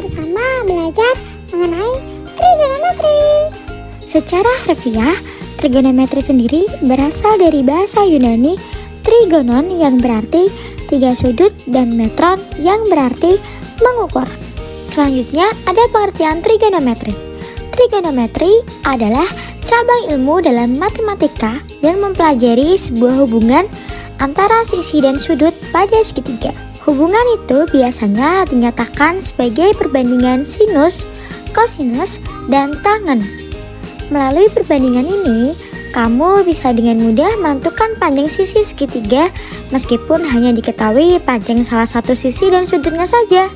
bersama belajar mengenai trigonometri. Secara harfiah, trigonometri sendiri berasal dari bahasa Yunani trigonon yang berarti tiga sudut dan metron yang berarti mengukur. Selanjutnya ada pengertian trigonometri. Trigonometri adalah cabang ilmu dalam matematika yang mempelajari sebuah hubungan antara sisi dan sudut pada segitiga. Hubungan itu biasanya dinyatakan sebagai perbandingan sinus, kosinus, dan tangen. Melalui perbandingan ini, kamu bisa dengan mudah menentukan panjang sisi segitiga meskipun hanya diketahui panjang salah satu sisi dan sudutnya saja.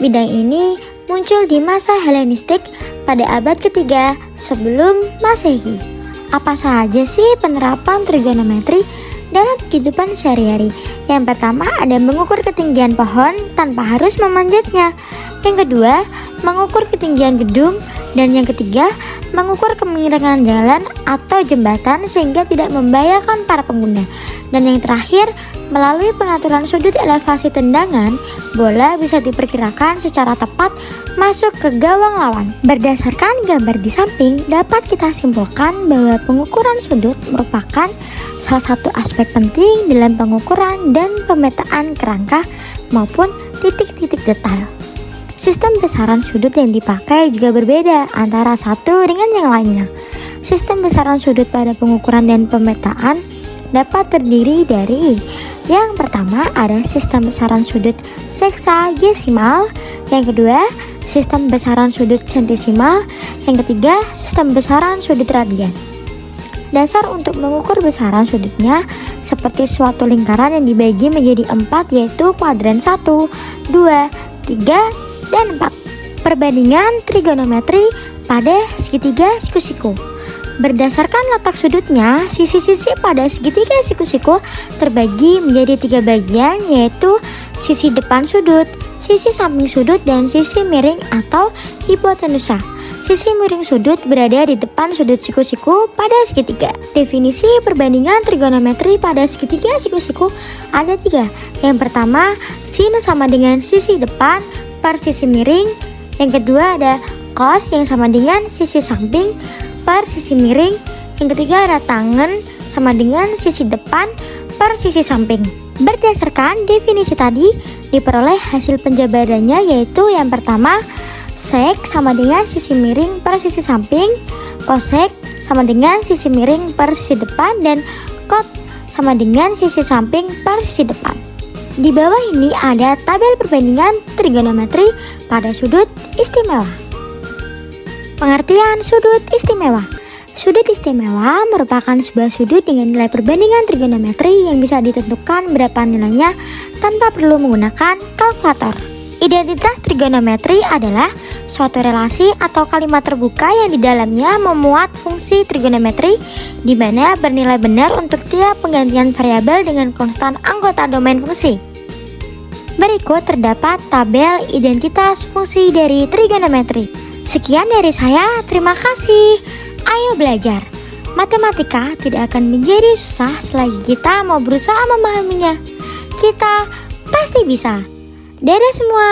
Bidang ini muncul di masa Helenistik pada abad ketiga sebelum Masehi. Apa saja sih penerapan trigonometri dalam kehidupan sehari-hari? Yang pertama ada mengukur ketinggian pohon tanpa harus memanjatnya. Yang kedua, mengukur ketinggian gedung. Dan yang ketiga, mengukur kemiringan jalan atau jembatan sehingga tidak membahayakan para pengguna. Dan yang terakhir, melalui pengaturan sudut elevasi tendangan, bola bisa diperkirakan secara tepat masuk ke gawang lawan. Berdasarkan gambar di samping, dapat kita simpulkan bahwa pengukuran sudut merupakan salah satu aspek penting dalam pengukuran dan pemetaan kerangka maupun titik-titik detail. Sistem besaran sudut yang dipakai juga berbeda antara satu dengan yang lainnya. Sistem besaran sudut pada pengukuran dan pemetaan dapat terdiri dari: yang pertama ada sistem besaran sudut seksagesimal, yang kedua sistem besaran sudut sentesimal, yang ketiga sistem besaran sudut radian. Dasar untuk mengukur besaran sudutnya seperti suatu lingkaran yang dibagi menjadi 4, yaitu kuadran 1, 2, 3, dan 4. Perbandingan trigonometri pada segitiga siku-siku. Berdasarkan letak sudutnya, sisi-sisi pada segitiga siku-siku terbagi menjadi 3 bagian, yaitu sisi depan sudut, sisi samping sudut, dan sisi miring atau hipotenusa. Sisi miring sudut berada di depan sudut siku-siku pada segitiga. Definisi perbandingan trigonometri pada segitiga siku-siku ada 3. Yang pertama, sin sama dengan sisi depan per sisi miring. Yang kedua ada cos yang sama dengan sisi samping per sisi miring. Yang ketiga ada tangen sama dengan sisi depan per sisi samping. Berdasarkan definisi tadi, diperoleh hasil penjabarannya, yaitu yang pertama, sek sama dengan sisi miring per sisi samping, kosek sama dengan sisi miring per sisi depan, dan kot sama dengan sisi samping per sisi depan. Di bawah ini ada tabel perbandingan trigonometri pada sudut istimewa. Pengertian sudut istimewa. Sudut istimewa merupakan sebuah sudut dengan nilai perbandingan trigonometri yang bisa ditentukan berapa nilainya tanpa perlu menggunakan kalkulator. Identitas trigonometri adalah suatu relasi atau kalimat terbuka yang di dalamnya memuat fungsi trigonometri di mana bernilai benar untuk tiap penggantian variabel dengan konstan anggota domain fungsi. Berikut terdapat tabel identitas fungsi dari trigonometri. Sekian dari saya, terima kasih. Ayo belajar. Matematika tidak akan menjadi susah selagi kita mau berusaha memahaminya. Kita pasti bisa. Dadah semua.